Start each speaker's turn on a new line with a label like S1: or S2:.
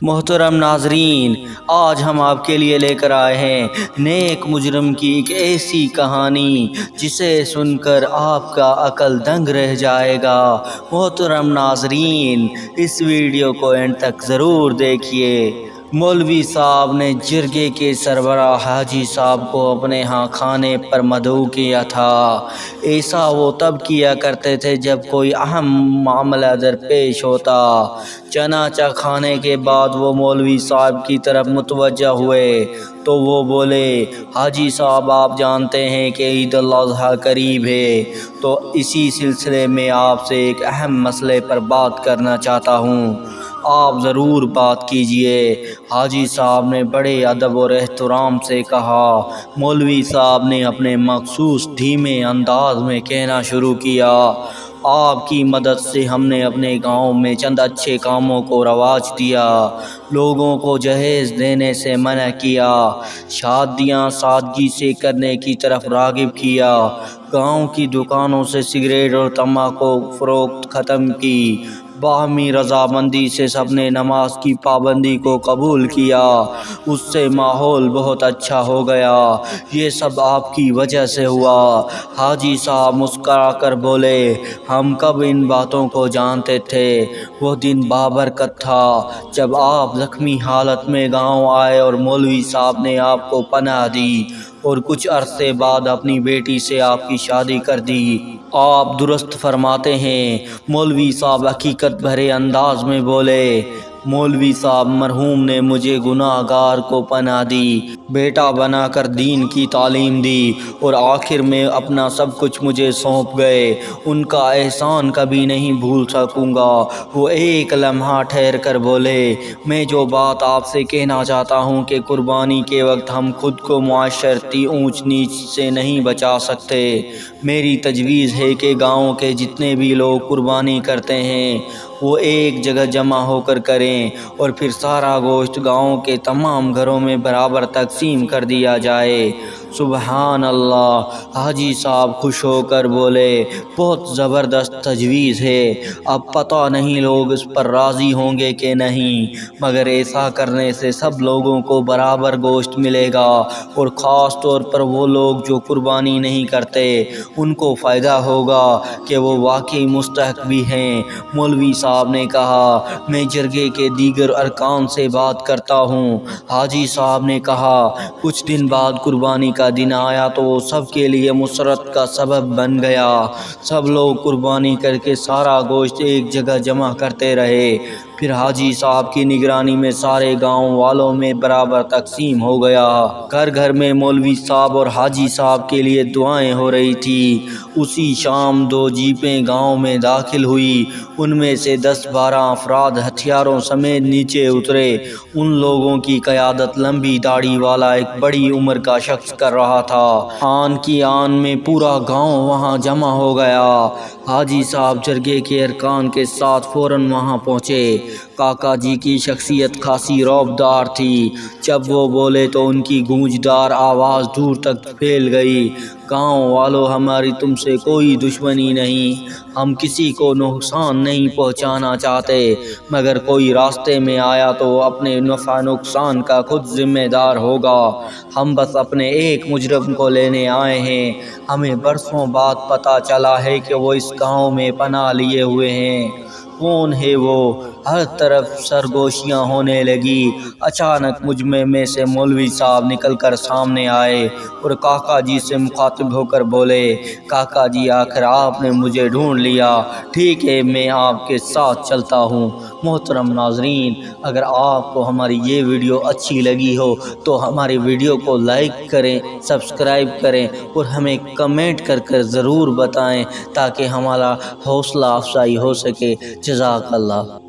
S1: محترم ناظرین، آج ہم آپ کے لیے لے کر آئے ہیں نیک مجرم کی ایک ایسی کہانی جسے سن کر آپ کا عقل دنگ رہ جائے گا۔ محترم ناظرین، اس ویڈیو کو اینڈ تک ضرور دیکھیے۔ مولوی صاحب نے جرگے کے سربراہ حاجی صاحب کو اپنے ہاں کھانے پر مدعو کیا تھا۔ ایسا وہ تب کیا کرتے تھے جب کوئی اہم معاملہ درپیش ہوتا۔ چنانچہ کھانے کے بعد وہ مولوی صاحب کی طرف متوجہ ہوئے تو وہ بولے، حاجی صاحب آپ جانتے ہیں کہ عید الاضحیٰ قریب ہے، تو اسی سلسلے میں آپ سے ایک اہم مسئلے پر بات کرنا چاہتا ہوں، آپ ضرور بات کیجئے۔ حاجی صاحب نے بڑے ادب اور احترام سے کہا۔ مولوی صاحب نے اپنے مخصوص دھیمے انداز میں کہنا شروع کیا، آپ کی مدد سے ہم نے اپنے گاؤں میں چند اچھے کاموں کو رواج دیا، لوگوں کو جہیز دینے سے منع کیا، شادیاں سادگی سے کرنے کی طرف راغب کیا، گاؤں کی دکانوں سے سگریٹ اور تمباکو فروخت ختم کی، باہمی رضامندی سے سب نے نماز کی پابندی کو قبول کیا، اس سے ماحول بہت اچھا ہو گیا، یہ سب آپ کی وجہ سے ہوا۔ حاجی صاحب مسکرا کر بولے، ہم کب ان باتوں کو جانتے تھے، وہ دن بابرکت تھا جب آپ زخمی حالت میں گاؤں آئے اور مولوی صاحب نے آپ کو پناہ دی اور کچھ عرصے بعد اپنی بیٹی سے آپ کی شادی کر دی۔ آپ درست فرماتے ہیں، مولوی صاحب حقیقت بھرے انداز میں بولے۔ مولوی صاحب مرحوم نے مجھے گناہ گار کو پناہ دی، بیٹا بنا کر دین کی تعلیم دی اور آخر میں اپنا سب کچھ مجھے سونپ گئے، ان کا احسان کبھی نہیں بھول سکوں گا۔ وہ ایک لمحہ ٹھہر کر بولے، میں جو بات آپ سے کہنا چاہتا ہوں کہ قربانی کے وقت ہم خود کو معاشرتی اونچ نیچ سے نہیں بچا سکتے، میری تجویز ہے کہ گاؤں کے جتنے بھی لوگ قربانی کرتے ہیں وہ ایک جگہ جمع ہو کر کریں اور پھر سارا گوشت گاؤں کے تمام گھروں میں برابر تقسیم کر دیا جائے۔ سبحان اللہ! حاجی صاحب خوش ہو کر بولے، بہت زبردست تجویز ہے، اب پتہ نہیں لوگ اس پر راضی ہوں گے کہ نہیں، مگر ایسا کرنے سے سب لوگوں کو برابر گوشت ملے گا اور خاص طور پر وہ لوگ جو قربانی نہیں کرتے ان کو فائدہ ہوگا کہ وہ واقعی مستحق بھی ہیں۔ مولوی صاحب نے کہا، میں جرگے کے دیگر ارکان سے بات کرتا ہوں۔ حاجی صاحب نے کہا، کچھ دن بعد قربانی کا دن آیا تو وہ سب کے لیے مسرت کا سبب بن گیا، سب لوگ قربانی کر کے سارا گوشت ایک جگہ جمع کرتے رہے، پھر حاجی صاحب کی نگرانی میں سارے گاؤں والوں میں برابر تقسیم ہو گیا۔ گھر گھر میں مولوی صاحب اور حاجی صاحب کے لیے دعائیں ہو رہی تھی۔ اسی شام 2 جیپیں گاؤں میں داخل ہوئی، ان میں سے 10-12 افراد ہتھیاروں سمیت نیچے اترے۔ ان لوگوں کی قیادت لمبی داڑھی والا ایک بڑی عمر کا شخص کر رہا تھا۔ آن کی آن میں پورا گاؤں وہاں جمع ہو گیا۔ حاجی صاحب جرگے کے ارکان کے ساتھ فوراً وہاں پہنچے۔ کاکا جی کی شخصیت خاصی رعبدار تھی، جب وہ بولے تو ان کی گونجدار آواز دور تک پھیل گئی، گاؤں والو، ہماری تم سے کوئی دشمنی نہیں، ہم کسی کو نقصان نہیں پہنچانا چاہتے، مگر کوئی راستے میں آیا تو وہ اپنے نفع نقصان کا خود ذمہ دار ہوگا، ہم بس اپنے ایک مجرم کو لینے آئے ہیں، ہمیں برسوں بعد پتہ چلا ہے کہ وہ اس گاؤں میں پناہ لیے ہوئے ہیں، کون ہے وہ؟ ہر طرف سرگوشیاں ہونے لگی۔ اچانک مجمع میں سے مولوی صاحب نکل کر سامنے آئے اور کاکا جی سے مخاطب ہو کر بولے، کاکا جی، آخر آپ نے مجھے ڈھونڈ لیا، ٹھیک ہے میں آپ کے ساتھ چلتا ہوں۔ محترم ناظرین، اگر آپ کو ہماری یہ ویڈیو اچھی لگی ہو تو ہماری ویڈیو کو لائک کریں، سبسکرائب کریں اور ہمیں کمنٹ کر کر ضرور بتائیں تاکہ ہمارا حوصلہ افزائی ہو سکے۔ جزاک اللہ۔